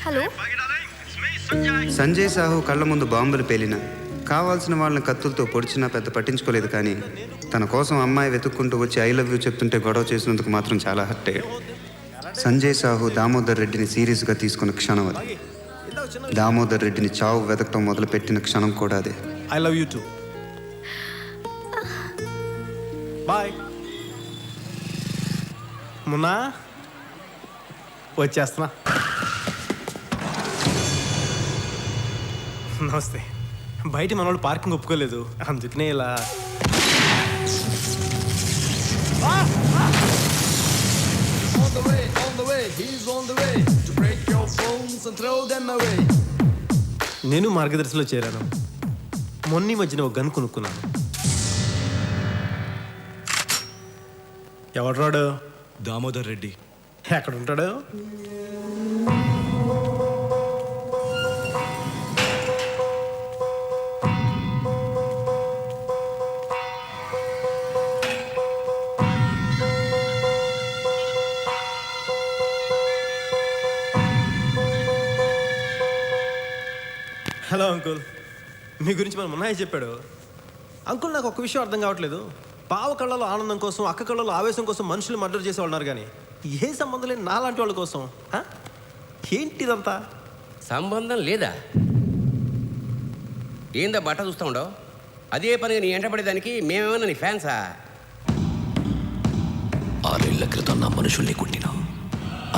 Hello. Sanjay Sahu కళ్ళ ముందు బాంబులు పేలినా, కావాల్సిన వాళ్ళని కత్తులతో పొడిచినా పెద్ద పట్టించుకోలేదు. కానీ తన కోసం అమ్మాయి వెతుక్కుంటూ వచ్చి ఐ లవ్ యూ చెప్తుంటే గొడవ చేసినందుకు మాత్రం చాలా హర్ట్ అయ్యాడు. సంజయ్ సాహు దామోదర్ రెడ్డిని సీరియస్గా తీసుకున్న క్షణం అది. దామోదర్ రెడ్డిని చావు వెతకటం మొదలుపెట్టిన క్షణం కూడా అదే. I love you too. Bye. Munna వచ్చేస్తున్నా. నమస్తే. బయట మన వాళ్ళు పార్కింగ్ ఒప్పుకోలేదు, అందుకనే ఇలా. నేను మార్గదర్శిలో చేరాను. మొన్న మధ్యన ఒక గన్ కొనుక్కున్నాను. ఎవడ్రాడు? దామోదర్ రెడ్డి. ఎక్కడ ఉంటాడు? హలో అంకుల్, మీ గురించి మన మున్నాయి చెప్పాడు. అంకుల్, నాకు ఒక్క విషయం అర్థం కావట్లేదు. బావ కళ్ళలో ఆనందం కోసం, అక్క కళ్ళలో ఆవేశం కోసం మనుషులు మర్డర్ చేసే ఉన్నారు, కానీ ఏ సంబంధం లేని నాలాంటి వాళ్ళ కోసం ఏంటిదంతా? సంబంధం లేదా? ఏందా బట్ట చూస్తూ ఉండవు? అదే పనిగా నీ ఎంటపడేదానికి మేమేమన్నా నీ ఫ్యాన్సా? 6 ఏళ్ల క్రితం నా మనుషుల్ని కొట్టినా,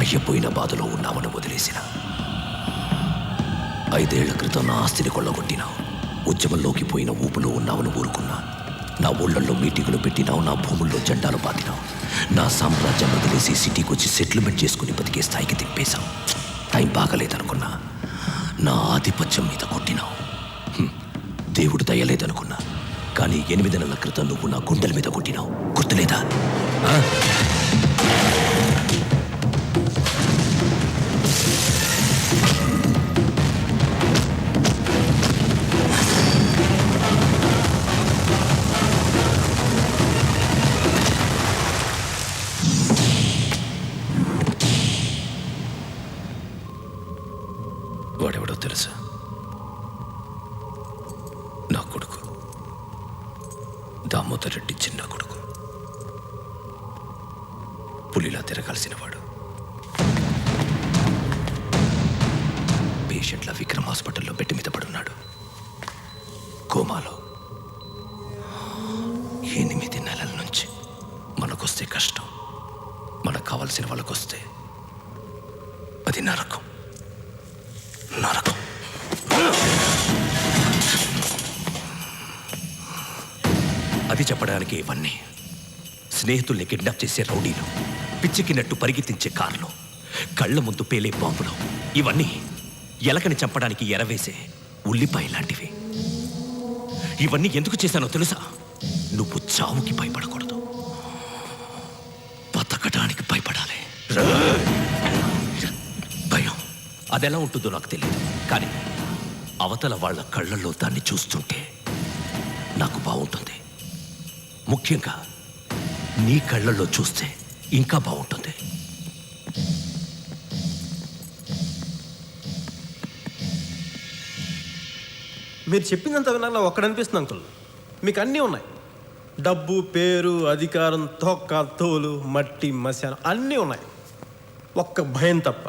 అయ్యపోయిన బాధలో ఉన్నామని వదిలేసిన. 5 ఏళ్ల క్రితం నా ఆస్తిని కొల్లగొట్టినావు, ఉద్యమంలోకి పోయిన ఊపులో ఉన్నామని ఊరుకున్నా. నా ఊళ్ళల్లో మీటింగులు పెట్టినావు, నా భూముల్లో జెండాలు పాతినావు. నా సామ్రాజ్యం వదిలేసి సిటీకి వచ్చి సెటిల్మెంట్ చేసుకుని బతికే స్థాయికి తిప్పేశావు. టైం బాగలేదనుకున్నా, నా ఆధిపత్యం మీద కొట్టినావు. దేవుడు దయలేదనుకున్నా, కానీ 8 నెలల క్రితం నువ్వు నా గుండెల మీద కొట్టినావు, గుర్తులేదా? వాడెవడో తెలుసా? నా కొడుకు, దామోదర్ రెడ్డి చిన్న కొడుకు. పులిలా తిరగాల్సిన వాడు. పేషెంట్ల విక్రమ్ హాస్పిటల్లో బెడ్ మీద పడున్నాడు, కోమాలో. 8 నెలల నుంచి. మనకొస్తే కష్టం, మనకు కావాల్సిన వాళ్ళకొస్తే అది నరకం. నరకం. అది చెప్పడానికి ఇవన్నీ. స్నేహితుల్ని కిడ్నాప్ చేసే రౌడీలు, పిచ్చికినట్టు పరిగెత్తించే కార్లు, కళ్ళ ముందు పేలే బాంబులు, ఇవన్నీ ఎలకని చంపడానికి ఎరవేసే ఉల్లిపాయ లాంటివి. ఇవన్నీ ఎందుకు చేశానో తెలుసా? నువ్వు చావుకి భయపడకూడదు, బతకడానికి భయపడాలి. భయం అదెలా ఉంటుందో నాకు తెలియదు, కానీ అవతల వాళ్ళ కళ్ళల్లో దాన్ని చూస్తుంటే నాకు బాగుంటుంది. ముఖ్యంగా నీ కళ్ళల్లో చూస్తే ఇంకా బాగుంటుంది. మీరు చెప్పిందంత వినాలా ఒక్కడనిపిస్తుంది అంకుల్. మీకు అన్నీ ఉన్నాయి. డబ్బు, పేరు, అధికారం, తొక్క, తోలు, మట్టి, మశానం అన్నీ ఉన్నాయి, ఒక్క భయం తప్ప.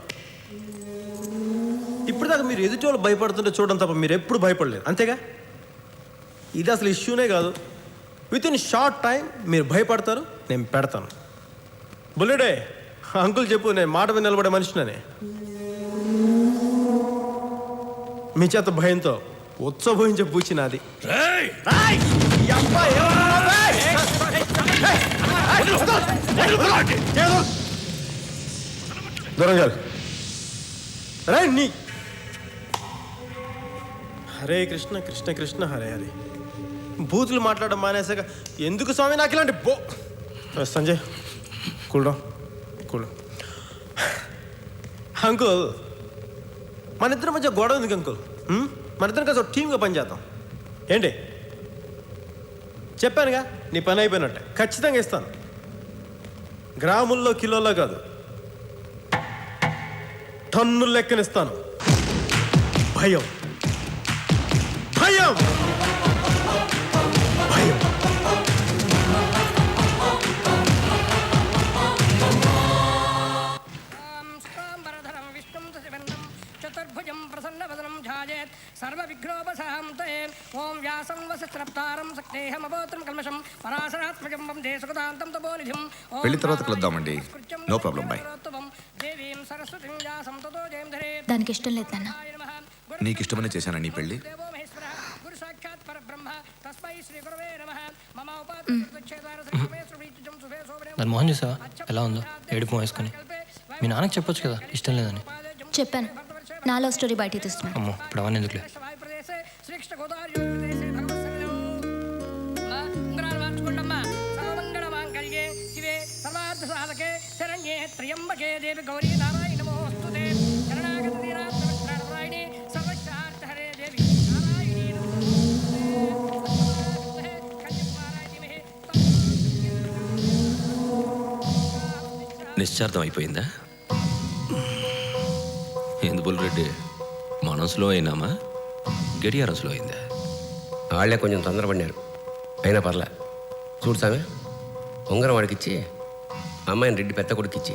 ఇప్పటిదాకా మీరు ఎదుటి వాళ్ళు భయపడుతుంటే చూడడం తప్ప మీరు ఎప్పుడు భయపడలేదు, అంతేగా? ఇది అసలు ఇష్యూనే కాదు. విత్ ఇన్ షార్ట్ టైం మీరు భయపడతారు, నేను పెడతాను. బుల్లెడే, అంకుల్ చెప్పు, నేను మాట మీద నిలబడే మనిషిననే. మీ చేత భయంతో ఉత్సవోహించే పూచినది. దొరంగా నీ హరే కృష్ణ కృష్ణ కృష్ణ హరే హరే. బూతులు మాట్లాడడం మానేసాక ఎందుకు స్వామి నాకు ఇలాంటి సంజయ్, కూల్ కూల్. అంకుల్, మన ఇద్దరి మధ్య గొడవ ఎందుకు అంకుల్? మన ఇద్దరం కలిసి ఒక టీమ్గా పనిచేద్దాం ఏంటి? చెప్పానుగా, నీ పని అయిపోయినట్టే. ఖచ్చితంగా ఇస్తాను. గ్రాముల్లో, కిలోల్లో కాదు, టన్నులు లెక్కనిస్తాను. భయం భయం భయం. చతుర్భుజం ప్రసన్నవదనం ధ్యాయేత్ సర్వవిఘ్నోపశాంతయే. ఓం వ్యాసం వసస్రప్తారం సక్తేహమవోత్రం కల్మషం పరాశరాత్మజం వందే సుఖదాంతం తపోనిధిం. పెళ్లి తర్వాత కలుద్దామండి. No problem, bye. దేవీం సరస్వతిం వ్యాసం తతో జయం ధరేత్. దానికి ఇష్టం లేదు నాన్న. నీకు ఇష్టమనే చేశాను నీ పెళ్లి. దేవో మహేశ్వరః గురు సాక్షాత్ పరబ్రహ్మ తస్మై శ్రీ గురవే నమః. మమ ఉపాధ్యాయ దాని మొహం చూసావా ఎలా ఉందో, ఏడుపు వేసుకొని. మీ నాన్నకి చెప్పొచ్చు కదా ఇష్టం లేదని. చెప్పాను, నా లవ్ స్టోరీ బయటికి తీస్తున్నాను. అమ్మో ఇప్పుడు అవన్నీ ఎందుకులే. శ్రీకృష్ణ గోదావరి ఉంగరాలు మార్చుకోండమ్మా. సర్వమంగళ మాంగళ్యే శివే సర్వార్థ సాధకే శరణ్యే త్ర్యంబకే దేవి గౌరీ నారాయణ నమోస్తుతే. శరణాగత వీరాత్మరాయణి సర్వశార్థహరే దేవి నారాయణీ నిశ్చార్థం అయిపోయిందా? ఎందుబుల్ రెడ్డి మనం స్లో అయినామా, గడియారం స్లో అయిందా? వాళ్ళే కొంచెం తొందరపడినారు, అయినా పర్లే. చూడు సామె, ఉంగరం వాడికిచ్చి అమ్మాయిని రెడ్డి పెద్ద కొడుకిచ్చి.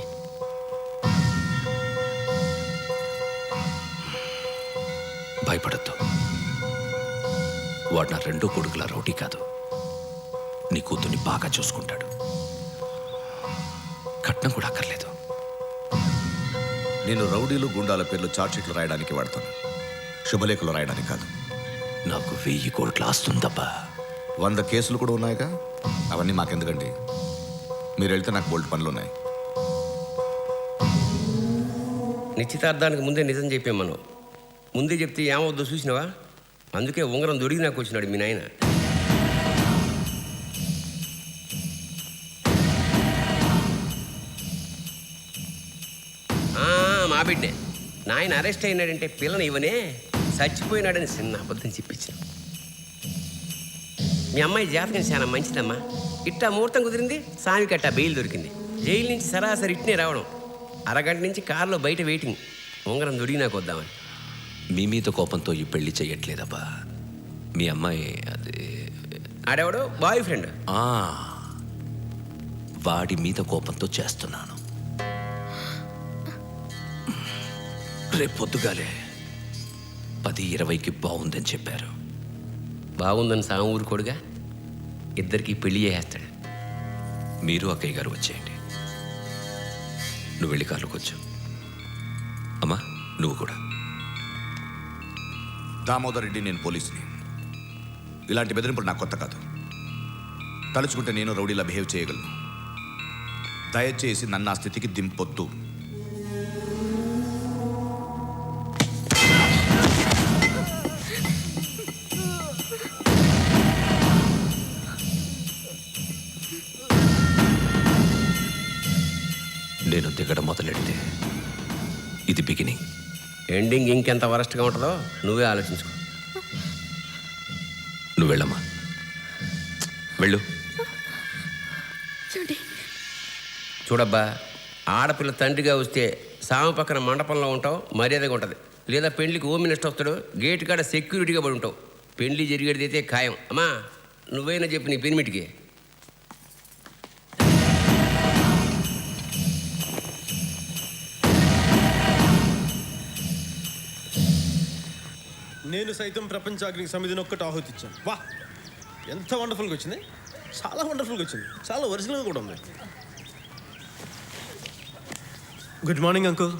భయపడద్దు, వాడు నా రెండో కొడుకుల రౌడీ కాదు. నీ కూతుర్ని బాగా చూసుకుంటాడు. కట్నం కూడా అక్కర్లేదు. నేను రౌడీలు గుండాల పేర్లు చార్జ్షీట్లు రాయడానికి వాడతాను, శుభలేఖలు రాయడానికి కాదు. నాకు 1000 కోట్ల ఆస్తుందబ్బా. 100 కేసులు కూడా ఉన్నాయిగా, అవన్నీ మాకెందుకండి. మీరు వెళ్తే నాకు బోల్డ్ పనులు ఉన్నాయి. నిశ్చితార్థానికి ముందే నిజం చెప్పాం మనం. ముందే చెప్తే ఏమవుద్దో చూసినావా? అందుకే ఉంగరం దొరికి నాకు వచ్చినాడు మీ నాయన. మా బిడ్డే నాయన అరెస్ట్ అయినాడంటే పిల్లని ఇవనే చచ్చిపోయినాడని చిన్న అబద్ధం చెప్పించాను. మీ అమ్మాయి జాతకం చాలా మంచిదమ్మా. ఇట్టా ముహూర్తం కుదిరింది, సామికి అట్టా బెయిల్ దొరికింది. జైలు నుంచి సరాసరి ఇట్నే రావడం, అరగంట నుంచి కారులో బయట వెయిటింగ్. ఉంగరం దొరికి నాకు వద్దామని. మీ మీద కోపంతో ఈ పెళ్లి చెయ్యట్లేదబ్బా. మీ అమ్మాయి అది ఆడేవాడు బాయ్ ఫ్రెండ్. వాడి మీద కోపంతో చేస్తున్నాను. రేపు పొద్దుగాలే 10:20కి బాగుందని చెప్పారు. బాగుందని సాము ఊరుకోడుగా, ఇద్దరికి పెళ్లి చేసేస్తాడు. మీరు అక్కయ్య గారు వచ్చేయండి. నువ్వు వెళ్ళి కార్లోకి వచ్చు. అమ్మా నువ్వు కూడా. దామోదర్ రెడ్డి, నేను పోలీసుని. ఇలాంటి బెదిరింపులు నాకు కొత్త కాదు. తలుచుకుంటే నేను రౌడీలా బిహేవ్ చేయగలను. దయచేసి నన్ను ఆ స్థితికి దింపొద్దు. నేను దిగడం మొదలెడితే ఇది బిగినింగ్. ఎండింగ్ ఇంకెంత వరస్ట్గా ఉంటుందో నువ్వే ఆలోచించుకో. నువ్వు వెళ్ళమ్మా, వెళ్ళు. చూడబ్బా, ఆడపిల్ల తండ్రిగా వస్తే సాము పక్కన మండపంలో ఉంటావు, మర్యాదగా ఉంటుంది. లేదా పెళ్లికి హోమ్ మినిస్టర్ వస్తాడు, గేట్ కాడ సెక్యూరిటీగా పడి ఉంటావు. పెళ్లి జరిగేది అయితే ఖాయం. అమ్మా నువ్వైనా చెప్పు నీ పెనిమిటికి. నేను సైతం ప్రపంచాగ్నికి సమితిని ఒక్కటి ఆహుతిచ్చాను. వా, ఎంత వండర్ఫుల్గా వచ్చింది. చాలా వండర్ఫుల్గా వచ్చింది, చాలా ఒరిజినల్గా కూడా ఉంది. Good morning uncle.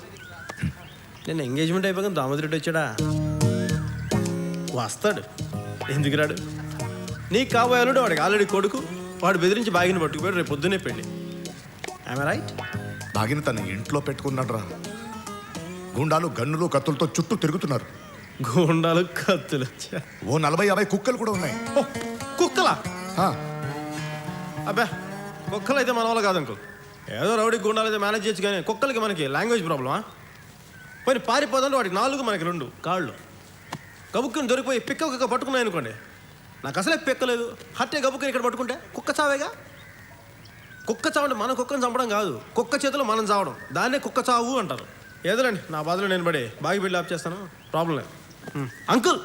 నేను ఎంగేజ్మెంట్ అయిపోయాక దామోదర్ రెడ్డి వచ్చాడా? వస్తాడు, ఎందుకు రాడు? నీకు కాబోయాలుడు వాడికి ఆల్రెడీ కొడుకు. వాడు బెదిరించి బాగిని పట్టుకుపోయాడు. రేపు పొద్దున్నే పెళ్ళి. I'm right? బాగిన తన ఇంట్లో పెట్టుకున్నాడ్రా. గుండాలు గన్నులు కత్తులతో చుట్టూ తిరుగుతున్నారు. గుండాలు కత్తులు, ఓ 40-50 కుక్కలు కూడా ఉన్నాయి. కుక్కలా? ఆ, అబ్బా, కుక్కలు అయితే మన వల్ల కాదు అంకుల్. ఏదో రౌడీ గుండాలు అయితే మేనేజ్ చేయొచ్చు, కానీ కుక్కలకి మనకి లాంగ్వేజ్ ప్రాబ్లమా? పోయి పారిపోదంటే వాడికి 4, మనకి 2 కాళ్ళు. గబుక్కుని దొరికిపోయి పిక్క కుక్క పట్టుకున్నాయి అనుకోండి, నాకు అసలే పిక్కలేదు. హట్టే గబుక్కుని ఇక్కడ పట్టుకుంటే కుక్క చావేగా. కుక్క చావంటే మన కుక్కను చంపడం కాదు, కుక్క చేతిలో మనం చావడం. దాన్నే కుక్క చావు అంటారు. ఏదోలేండి నా బాధలో నేను పడి బాగి బిల్లు ఆఫ్ చేస్తాను, ప్రాబ్లం లేదు. అంకుల్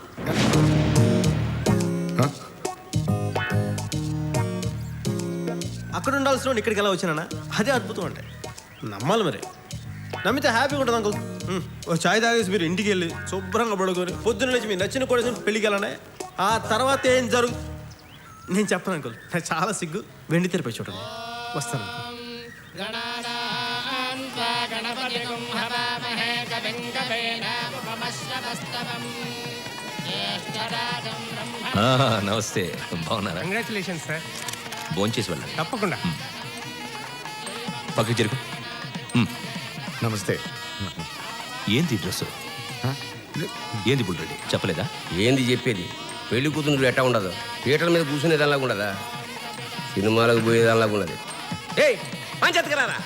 అక్కడ ఉండాల్సిన ఇక్కడికి ఎలా వచ్చినా అదే అద్భుతం అంటే నమ్మాలి. మరి నమ్మితే హ్యాపీగా ఉంటుంది అంకుల్. ఓ చాయ్ తాగేసి మీరు ఇంటికి వెళ్ళి శుభ్రంగా పడుకొని పొద్దున్న లేచి మీరు నచ్చిన కూడా పెళ్ళికి వెళ్ళానే. ఆ తర్వాత ఏం జరుగు నేను చెప్పను అంకుల్, నాకు చాలా సిగ్గు. వెండి తెరపై చూడండి. వస్తాను అంకుల్. నమస్తే, బాగున్నారా? Congratulations sir. భోంచేసి వెళ్ళండి. తప్పకుండా. పక్కకి జరుగు. నమస్తే. ఏంది డ్రెస్? ఏంది బుల్రెడ్డి చెప్పలేదా? ఏంది చెప్పేది? పెళ్లి కూతురు ఎట్టా ఉండదు, పీటల మీద కూర్చునేదానిలాగా ఉండదా, సినిమాలకు పోయేదానిలాగా ఉండదు. ఏయ్ పంచెత్తుకురారా.